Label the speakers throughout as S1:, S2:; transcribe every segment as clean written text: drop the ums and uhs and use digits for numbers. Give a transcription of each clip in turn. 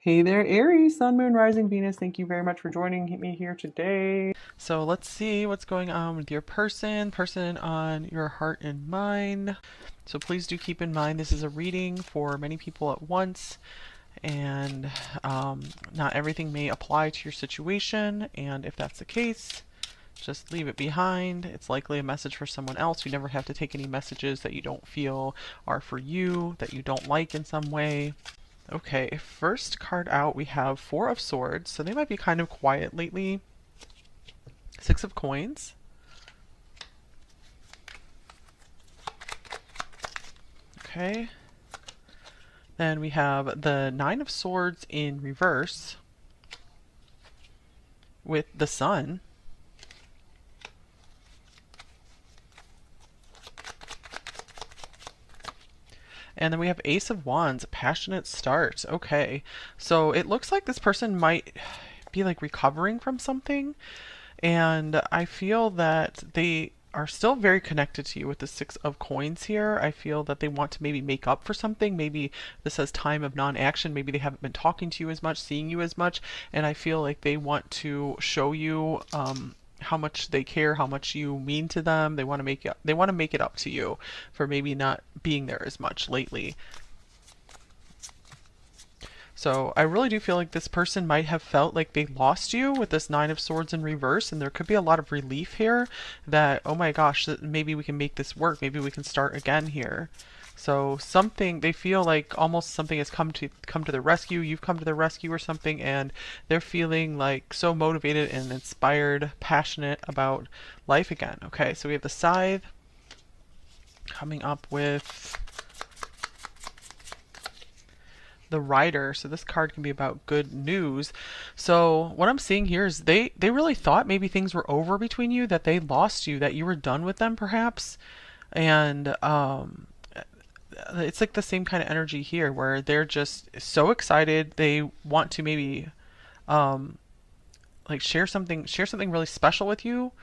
S1: Hey there, Aries, Sun, Moon, Rising, Venus. Thank you very much for joining me here today. So let's see what's going on with your person on your heart and mind. So please do keep in mind this is a reading for many people at once, and not everything may apply to your situation. And if that's the case, just leave it behind. It's likely a message for someone else. You never have to take any messages that you don't feel are for you, that you don't like in some way. Okay, first card out, we have Four of Swords, so they might be kind of quiet lately. Six of Coins. Okay. Then we have the Nine of Swords in reverse with the Sun. And then we have Ace of Wands, passionate start. Okay, so it looks like this person might be like recovering from something. And I feel that they are still very connected to you with the Six of Coins here. I feel that they want to maybe make up for something. Maybe this says time of non-action. Maybe they haven't been talking to you as much, seeing you as much. And I feel like they want to show you how much they care, how much you mean to them. They want to make it up to you for maybe not being there as much lately. So I really do feel like this person might have felt like they lost you with this Nine of Swords in reverse, and there could be a lot of relief here that, oh my gosh, maybe we can make this work. Maybe we can start again here. So something, they feel like almost something has come to the rescue. You've come to the rescue or something, and they're feeling like so motivated and inspired, passionate about life again. Okay, so we have the Scythe coming up with the Rider. So this card can be about good news. So what I'm seeing here is they really thought maybe things were over between you, that they lost you, that you were done with them perhaps. And it's like the same kind of energy here where they're just so excited. They want to maybe um, like share something really special with you.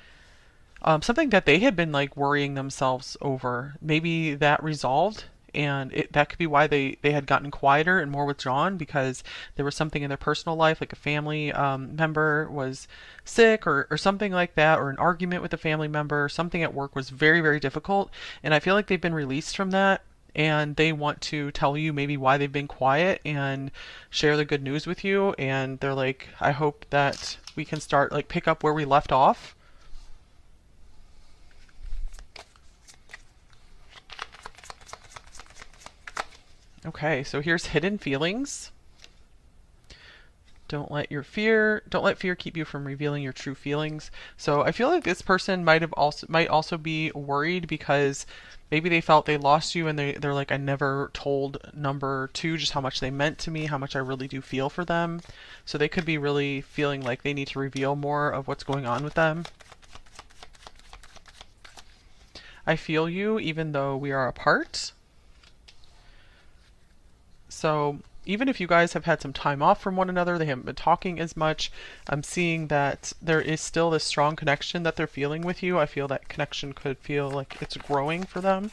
S1: Something that they had been like worrying themselves over. Maybe that resolved, and that could be why they had gotten quieter and more withdrawn, because there was something in their personal life, like a family member was sick, or something like that, or an argument with a family member. Something at work was very, very difficult, and I feel like they've been released from that. And they want to tell you maybe why they've been quiet and share the good news with you. And they're like, I hope that we can start like pick up where we left off. Okay, so here's hidden feelings. Don't let fear keep you from revealing your true feelings. So I feel like this person might also be worried because maybe they felt they lost you, and they're like, I never told number two just how much they meant to me, how much I really do feel for them. So they could be really feeling like they need to reveal more of what's going on with them. I feel you even though we are apart. So even if you guys have had some time off from one another, they haven't been talking as much, I'm seeing that there is still this strong connection that they're feeling with you. I feel that connection could feel like it's growing for them.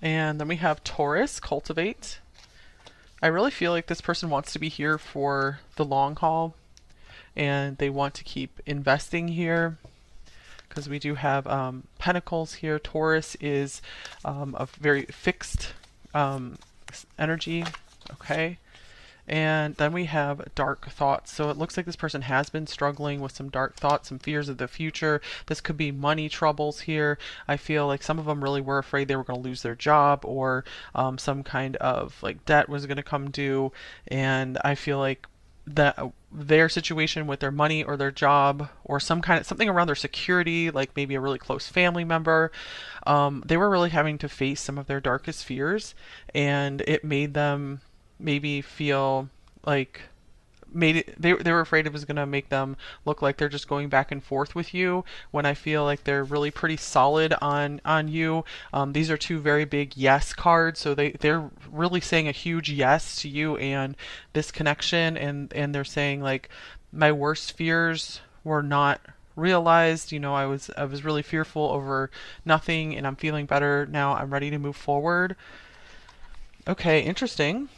S1: And then we have Taurus, cultivate. I really feel like this person wants to be here for the long haul, and they want to keep investing here, because we do have Pentacles here. Taurus is a very fixed energy. Okay. And then we have dark thoughts. So it looks like this person has been struggling with some dark thoughts, some fears of the future. This could be money troubles here. I feel like some of them really were afraid they were going to lose their job, or some kind of like debt was going to come due. And I feel like that their situation with their money or their job, or something around their security, like maybe a really close family member, they were really having to face some of their darkest fears, and it made them maybe feel like they were afraid it was going to make them look like they're just going back and forth with you, when I feel like they're really pretty solid on you. These are two very big yes cards, so they're really saying a huge yes to you and this connection, and they're saying like, my worst fears were not realized. I was really fearful over nothing, and I'm feeling better now. I'm ready to move forward. Okay, interesting.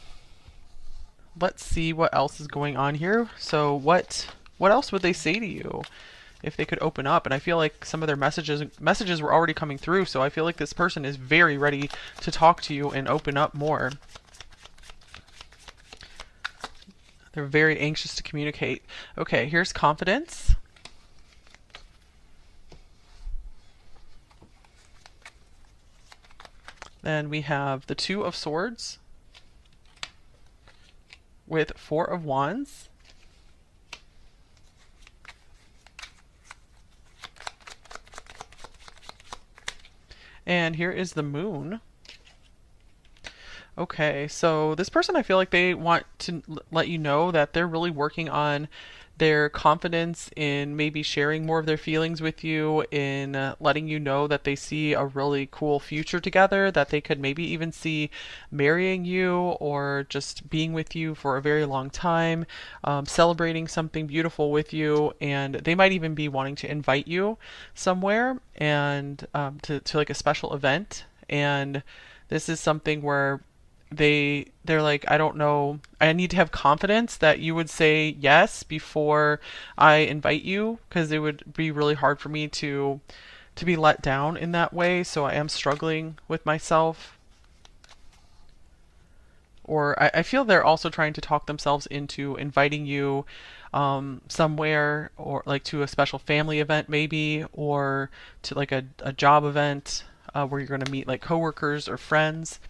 S1: Let's see what else is going on here. So what else would they say to you if they could open up? And I feel like some of their messages were already coming through, so I feel like this person is very ready to talk to you and open up more. They're very anxious to communicate. Okay, here's confidence. Then we have the Two of Swords with Four of Wands. And here is the Moon. Okay, so this person, I feel like they want to let you know that they're really working on their confidence in maybe sharing more of their feelings with you, in letting you know that they see a really cool future together, that they could maybe even see marrying you or just being with you for a very long time, celebrating something beautiful with you, and they might even be wanting to invite you somewhere and to like a special event. And this is something where they're like, I don't know, I need to have confidence that you would say yes before I invite you, because it would be really hard for me to be let down in that way, so I am struggling with myself. Or I feel they're also trying to talk themselves into inviting you somewhere, or like to a special family event maybe, or to like a job event where you're going to meet like coworkers or friends.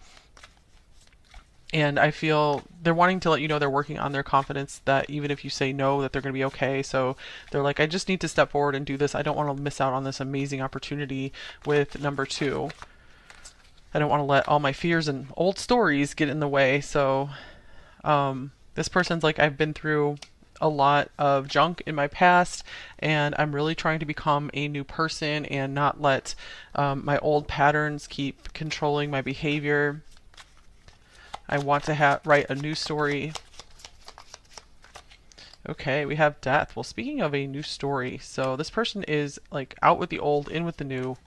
S1: And I feel they're wanting to let you know they're working on their confidence, that even if you say no, that they're going to be okay. So they're like, I just need to step forward and do this. I don't want to miss out on this amazing opportunity with number two. I don't want to let all my fears and old stories get in the way. So this person's like, I've been through a lot of junk in my past, and I'm really trying to become a new person and not let my old patterns keep controlling my behavior. I want to write a new story. Okay, we have death. Well, speaking of a new story, so this person is like out with the old, in with the new.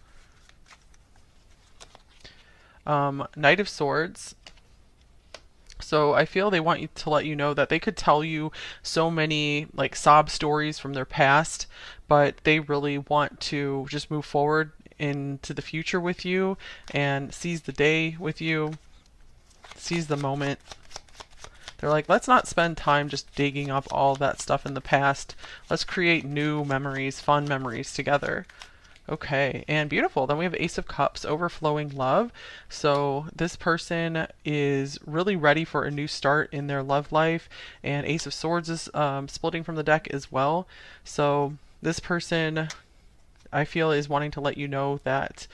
S1: Knight of Swords. So I feel they want you to let you know that they could tell you so many like sob stories from their past, but they really want to just move forward into the future with you and seize the day with you, seize the moment. They're like, let's not spend time just digging up all that stuff in the past. Let's create new memories, fun memories together. Okay, and beautiful. Then we have Ace of Cups, overflowing love. So this person is really ready for a new start in their love life, and Ace of Swords is splitting from the deck as well. So this person, I feel, is wanting to let you know that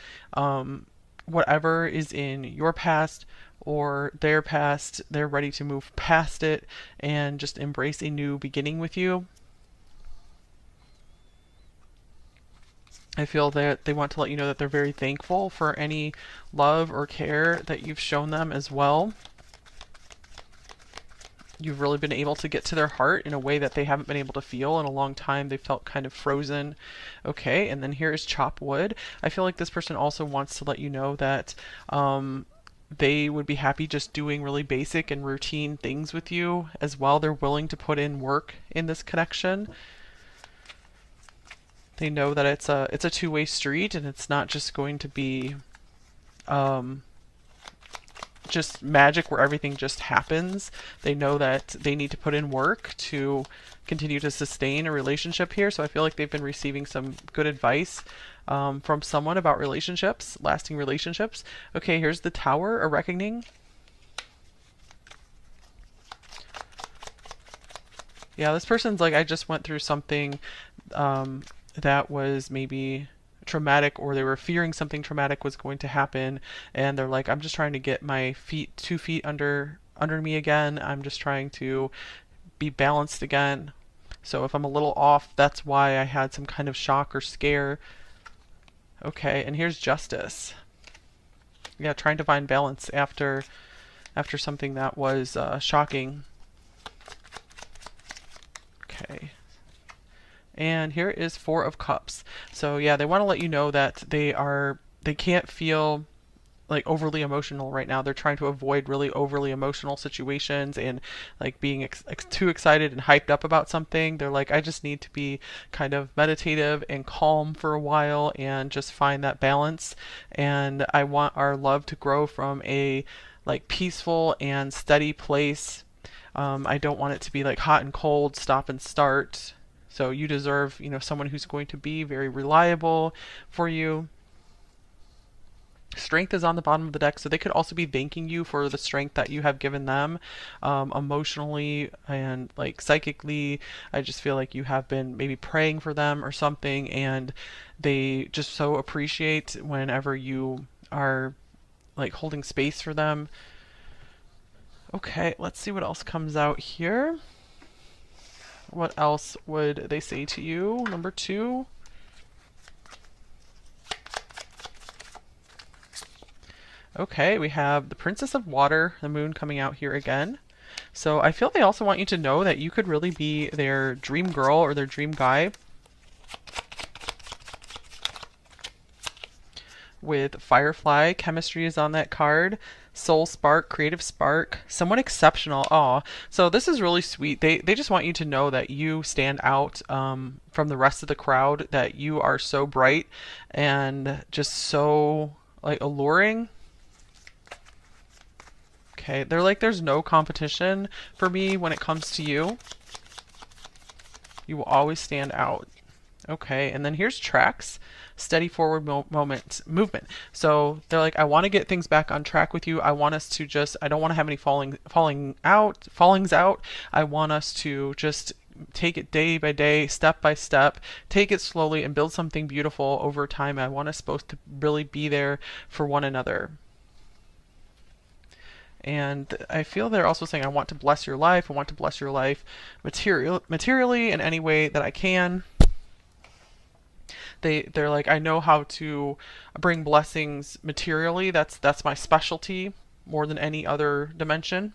S1: whatever is in your past or their past, they're ready to move past it and just embrace a new beginning with you. I feel that they want to let you know that they're very thankful for any love or care that you've shown them as well. You've really been able to get to their heart in a way that they haven't been able to feel in a long time. They felt kind of frozen. Okay, and then here is chop wood. I feel like this person also wants to let you know that they would be happy just doing really basic and routine things with you as well. They're willing to put in work in this connection. They know that it's a two-way street, and it's not just going to be just magic where everything just happens. They know that they need to put in work to continue to sustain a relationship here. So I feel like they've been receiving some good advice from someone about relationships, lasting relationships. Okay, here's the Tower, a reckoning. Yeah, this person's like, I just went through something that was maybe traumatic, or they were fearing something traumatic was going to happen, and they're like, I'm just trying to get my 2 feet under me again. I'm just trying to be balanced again. So if I'm a little off, that's why I had some kind of shock or scare. Okay, and here's Justice. Yeah, trying to find balance after something that was shocking. Okay. And here is Four of Cups. So yeah, they want to let you know that they can't feel like overly emotional right now. They're trying to avoid really overly emotional situations and like being too excited and hyped up about something. They're like, I just need to be kind of meditative and calm for a while and just find that balance. And I want our love to grow from a like peaceful and steady place. I don't want it to be like hot and cold, stop and start. So you deserve, someone who's going to be very reliable for you. Strength is on the bottom of the deck, so they could also be thanking you for the strength that you have given them, emotionally and like psychically. I just feel like you have been maybe praying for them or something, and they just so appreciate whenever you are like holding space for them. Okay, let's see what else comes out here. What else would they say to you? Number 2. Okay, we have the Princess of Water, the moon coming out here again. So I feel they also want you to know that you could really be their dream girl or their dream guy. With Firefly, chemistry is on that card. Soul spark, creative spark, someone exceptional. Aw, so this is really sweet. They just want you to know that you stand out from the rest of the crowd, that you are so bright and just so like alluring. Okay, they're like, there's no competition for me when it comes to you. You will always stand out. Okay, and then here's tracks, steady forward movement. So they're like, I want to get things back on track with you. I want us to just, I don't want to have any fallings out. I want us to just take it day by day, step by step, take it slowly and build something beautiful over time. I want us both to really be there for one another. And I feel they're also saying, I want to bless your life. I want to bless your life materially in any way that I can. They're like, I know how to bring blessings materially. That's my specialty more than any other dimension.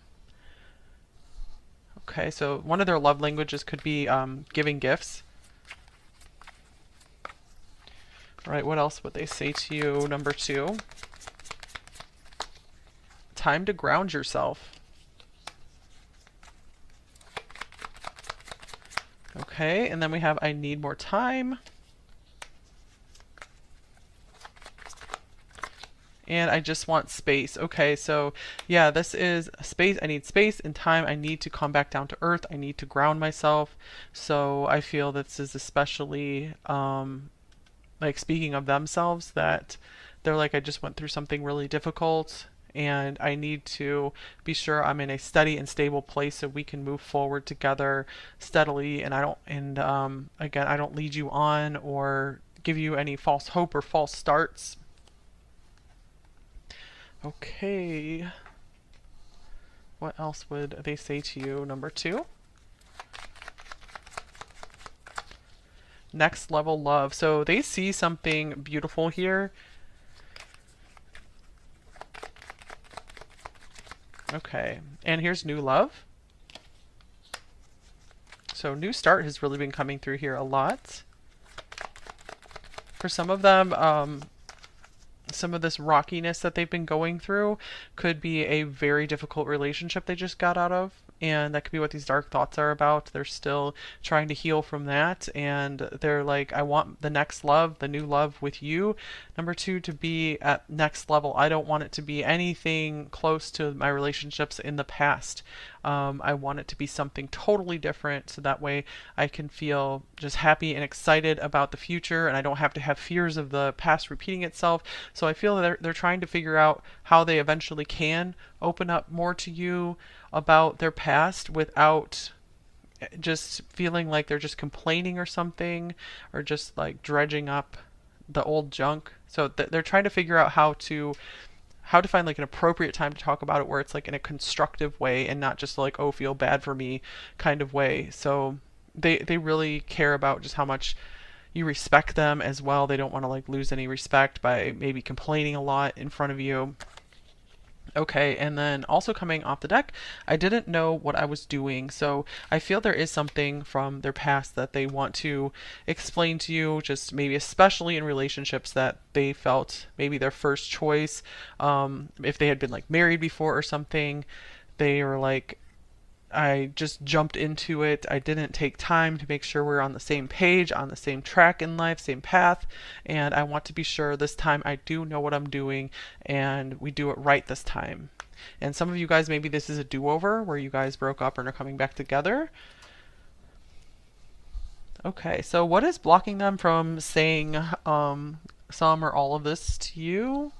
S1: Okay, so one of their love languages could be giving gifts. All right, what else would they say to you? Number 2. Time to ground yourself. Okay, and then we have I need more time. And I just want space. Okay, so yeah, this is space. I need space and time. I need to come back down to earth. I need to ground myself. So I feel this is especially like speaking of themselves, that they're like, I just went through something really difficult and I need to be sure I'm in a steady and stable place so we can move forward together steadily. And again, I don't lead you on or give you any false hope or false starts. Okay. What else would they say to you? Number 2. Next level love. So they see something beautiful here. Okay, and here's new love. So new start has really been coming through here a lot. For some of them, some of this rockiness that they've been going through could be a very difficult relationship they just got out of. And that could be what these dark thoughts are about. They're still trying to heal from that. And they're like, I want the next love, the new love with you. Number 2, to be at next level. I don't want it to be anything close to my relationships in the past. I want it to be something totally different. So that way I can feel just happy and excited about the future. And I don't have to have fears of the past repeating itself. So I feel that they're trying to figure out how they eventually can open up more to you about their past without just feeling like they're just complaining or something, or just like dredging up the old junk. So they're trying to figure out how to find like an appropriate time to talk about it where it's like in a constructive way and not just like, oh, feel bad for me kind of way. So they really care about just how much you respect them as well. They don't want to like lose any respect by maybe complaining a lot in front of you. Okay, and then also coming off the deck, I didn't know what I was doing. So I feel there is something from their past that they want to explain to you, just maybe especially in relationships that they felt maybe their first choice. If they had been like married before or something, they were like, I just jumped into it. I didn't take time to make sure we're on the same page, on the same track in life, same path. And I want to be sure this time I do know what I'm doing and we do it right this time. And some of you guys, maybe this is a do-over where you guys broke up and are coming back together. Okay, so what is blocking them from saying some or all of this to you?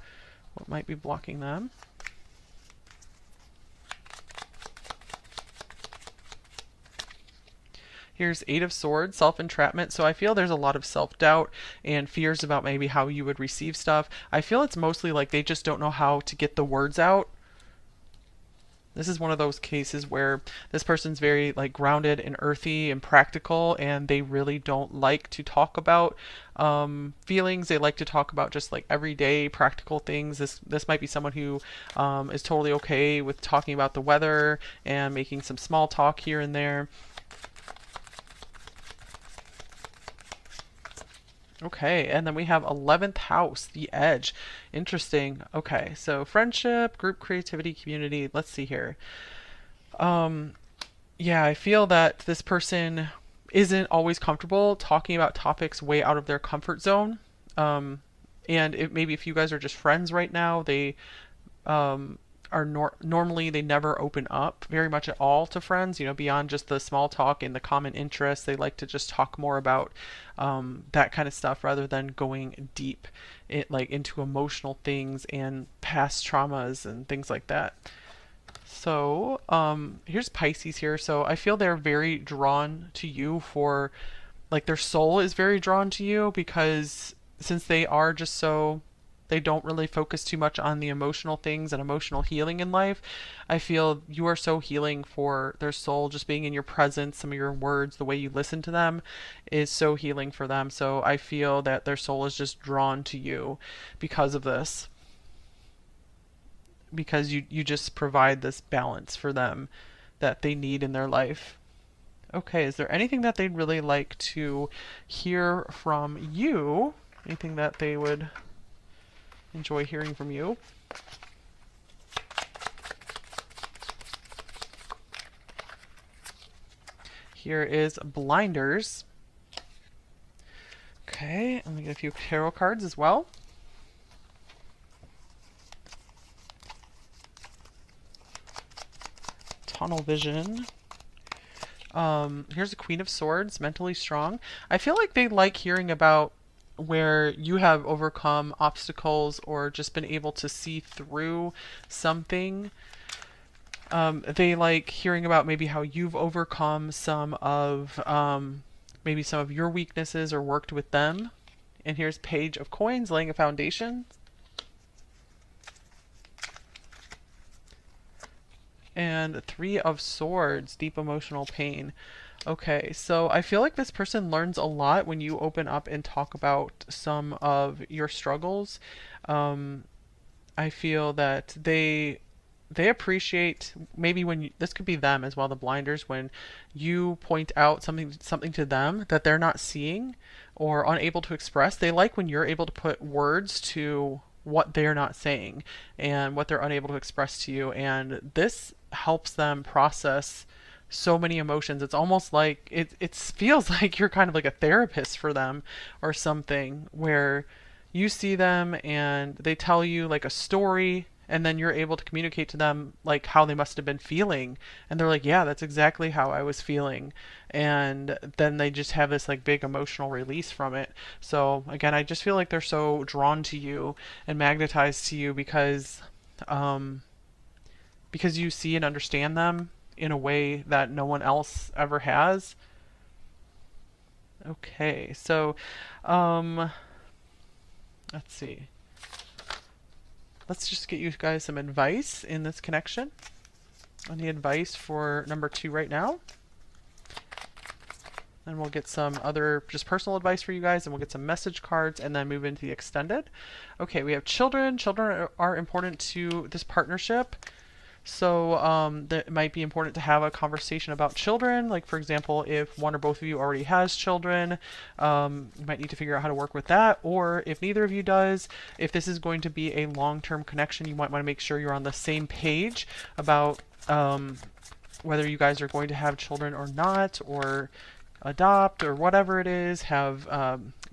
S1: What might be blocking them? Here's Eight of Swords, self-entrapment. So I feel there's a lot of self-doubt and fears about maybe how you would receive stuff. I feel it's mostly like they just don't know how to get the words out. This is one of those cases where this person's very like grounded and earthy and practical, and they really don't like to talk about feelings. They like to talk about just like everyday practical things. This might be someone who is totally okay with talking about the weather and making some small talk here and there. Okay, and then we have 11th house, the edge. Interesting. Okay, so friendship, group creativity, community. Let's see here. Yeah, I feel that this person isn't always comfortable talking about topics way out of their comfort zone. And maybe if you guys are just friends right now, they are normally they never open up very much at all to friends, beyond just the small talk and the common interests. They like to just talk more about that kind of stuff rather than going deep like into emotional things and past traumas and things like that. So here's Pisces here. So I feel they're very drawn to you for like their soul is very drawn to you because since they are just so they don't really focus too much on the emotional things and emotional healing in life. I feel you are so healing for their soul. Just being in your presence, some of your words, the way you listen to them is so healing for them. So I feel that their soul is just drawn to you because of this. Because you just provide this balance for them that they need in their life. Okay, is there anything that they'd really like to hear from you? Anything that they would enjoy hearing from you? Here is Blinders. Okay, I'm gonna get a few tarot cards as well. Tunnel Vision. Here's the Queen of Swords, mentally strong. I feel like they like hearing about where you have overcome obstacles or just been able to see through something. They like hearing about maybe how you've overcome some of maybe some of your weaknesses or worked with them. And here's Page of Coins, laying a foundation. And Three of Swords, deep emotional pain. Okay, so I feel like this person learns a lot when you open up and talk about some of your struggles. I feel that they appreciate maybe when this could be them as well, the blinders, when you point out something to them that they're not seeing or unable to express. They like when you're able to put words to what they're not saying and what they're unable to express to you, and this helps them process so many emotions. It's almost like it feels like you're kind of like a therapist for them or something, where you see them and they tell you like a story and then you're able to communicate to them like how they must have been feeling, and they're like, yeah, that's exactly how I was feeling, and then they just have this like big emotional release from it. So again, I just feel like they're so drawn to you and magnetized to you because you see and understand them in a way that no one else ever has. Okay, so let's see. Let's just get you guys some advice in this connection. Any advice for number 2 right now? and we'll get some other just personal advice for you guys, and we'll get some message cards and then move into the extended. Okay, we have children. Children are important to this partnership. So that it might be important to have a conversation about children. Like, for example, if one or both of you already has children, you might need to figure out how to work with that. Or if neither of you does, if this is going to be a long-term connection, you might want to make sure you're on the same page about whether you guys are going to have children or not, or adopt, or whatever it is, have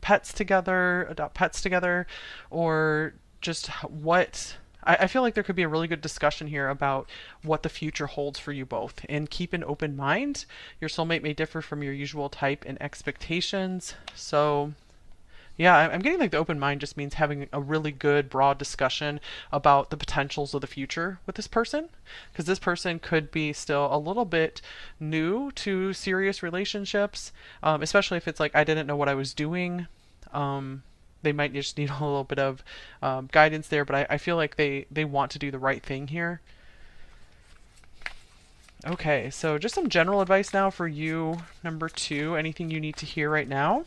S1: pets together, adopt pets together, or just what. I feel like there could be a really good discussion here about what the future holds for you both. And keep an open mind. Your soulmate may differ from your usual type and expectations. So yeah, I'm getting like the open mind just means having a really good broad discussion about the potentials of the future with this person, because this person could be still a little bit new to serious relationships, especially if it's like, I didn't know what I was doing. They might just need a little bit of guidance there, but I feel like they want to do the right thing here. Okay, so just some general advice now for you, number 2. Anything you need to hear right now?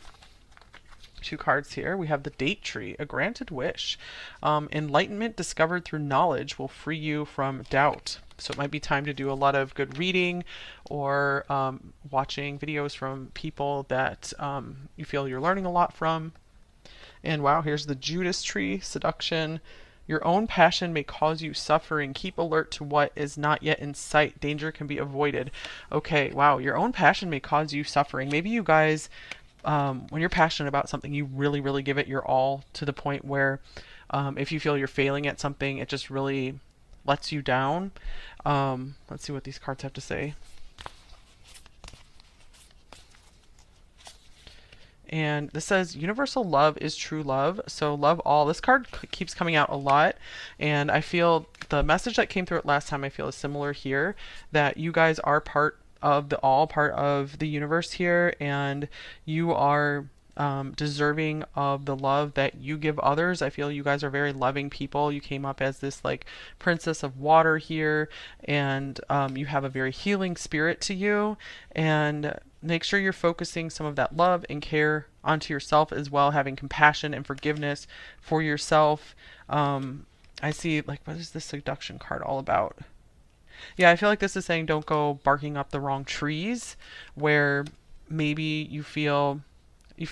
S1: 2 cards here. We have the date tree, a granted wish. Enlightenment discovered through knowledge will free you from doubt. So it might be time to do a lot of good reading, or watching videos from people that you feel you're learning a lot from. And wow, here's the Judas tree, seduction. Your own passion may cause you suffering. Keep alert to what is not yet in sight. Danger can be avoided. Okay, wow, your own passion may cause you suffering. Maybe you guys, when you're passionate about something, you really, really give it your all, to the point where if you feel you're failing at something, it just really lets you down. Let's see what these cards have to say. And this says universal love is true love. So love all. This card keeps coming out a lot, and I feel the message that came through it last time I feel is similar here, that you guys are part of the all, part of the universe here, and you are deserving of the love that you give others. I feel you guys are very loving people. You came up as this like princess of water here, and you have a very healing spirit to you, and make sure you're focusing some of that love and care onto yourself as well, having compassion and forgiveness for yourself. I see, like, what is this seduction card all about? Yeah, I feel like this is saying don't go barking up the wrong trees, where maybe you feel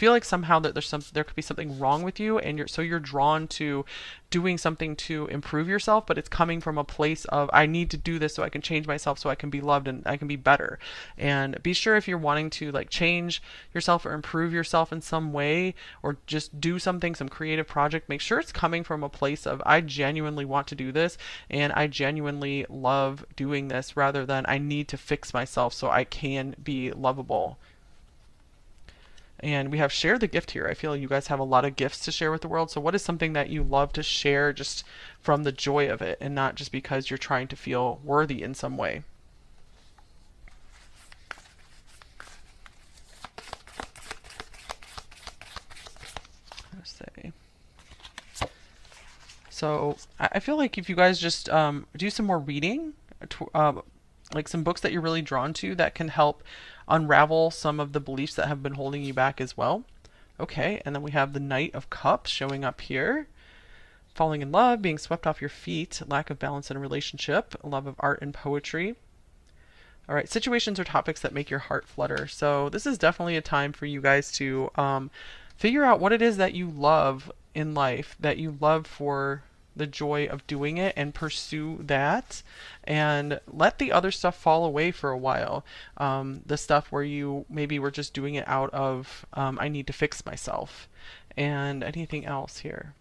S1: like somehow that there could be something wrong with you, and you're drawn to doing something to improve yourself, but it's coming from a place of, I need to do this so I can change myself, so I can be loved and I can be better. And be sure, if you're wanting to like change yourself or improve yourself in some way, or just do something, some creative project, make sure it's coming from a place of, I genuinely want to do this and I genuinely love doing this, rather than I need to fix myself so I can be lovable. And we have share the gift here. I feel you guys have a lot of gifts to share with the world. So what is something that you love to share just from the joy of it, and not just because you're trying to feel worthy in some way? Let's see. So I feel like if you guys just do some more reading, like some books that you're really drawn to that can help unravel some of the beliefs that have been holding you back as well. Okay, and then we have the Knight of Cups showing up here. Falling in love, being swept off your feet, lack of balance in a relationship, love of art and poetry. All right, situations or topics that make your heart flutter. So this is definitely a time for you guys to figure out what it is that you love in life, that you love for the joy of doing it, and pursue that, and let the other stuff fall away for a while. The stuff where you maybe were just doing it out of I need to fix myself. And anything else here?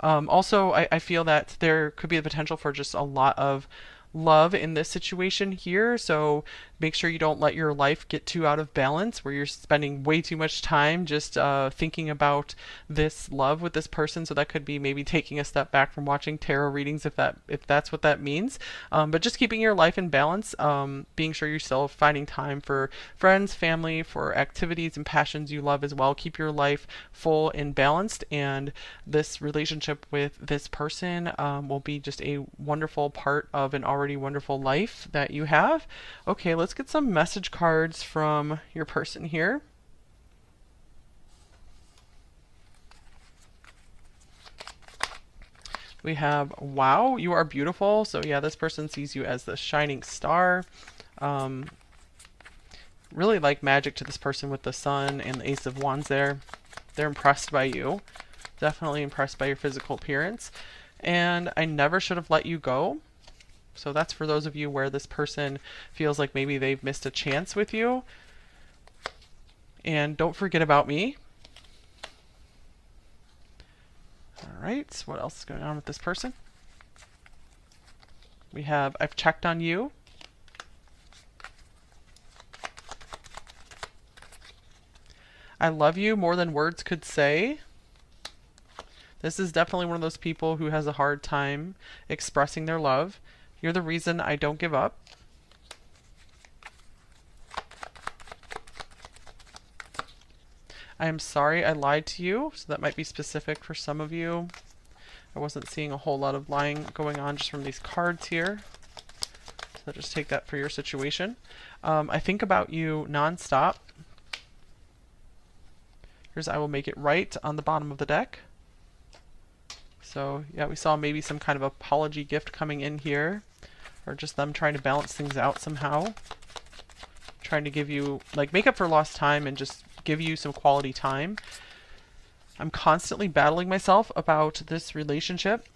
S1: Also, I feel that there could be the potential for just a lot of love in this situation here, so make sure you don't let your life get too out of balance, where you're spending way too much time just thinking about this love with this person. So that could be maybe taking a step back from watching tarot readings, if that's what that means. But just keeping your life in balance, being sure you're still finding time for friends, family, for activities and passions you love as well. Keep your life full and balanced, and this relationship with this person will be just a wonderful part of an already already wonderful life that you have. Okay, let's get some message cards from your person here. We have, wow, you are beautiful. So yeah, this person sees you as the shining star. Um, really like magic to this person with the sun and the Ace of Wands there. They're impressed by you. Definitely impressed by your physical appearance. And I never should have let you go. So that's for those of you where this person feels like maybe they've missed a chance with you. And don't forget about me. All right, what else is going on with this person? We have, I've checked on you. I love you more than words could say. This is definitely one of those people who has a hard time expressing their love. You're the reason I don't give up. I am sorry I lied to you, so that might be specific for some of you. I wasn't seeing a whole lot of lying going on just from these cards here. So just take that for your situation. I think about you nonstop. Here's I will make it right on the bottom of the deck. So yeah, we saw maybe some kind of apology gift coming in here, or just them trying to balance things out somehow. Trying to give you, like, make up for lost time and just give you some quality time. I'm constantly battling myself about this relationship.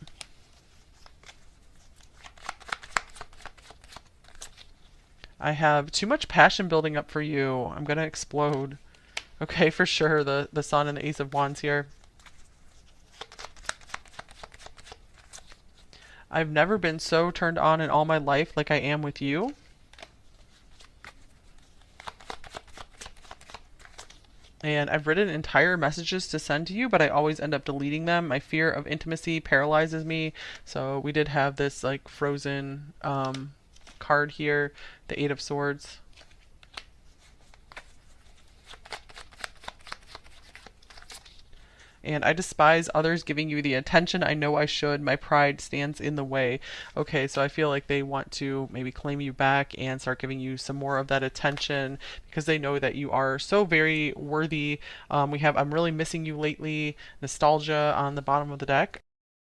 S1: I have too much passion building up for you. I'm gonna explode. Okay, for sure, the Sun and the Ace of Wands here. I've never been so turned on in all my life like I am with you. And I've written entire messages to send to you, but I always end up deleting them. My fear of intimacy paralyzes me. So we did have this like frozen card here, the Eight of Swords. And I despise others giving you the attention I know I should. My pride stands in the way. Okay, so I feel like they want to maybe claim you back and start giving you some more of that attention because they know that you are so very worthy. We have I'm really missing you lately, nostalgia on the bottom of the deck.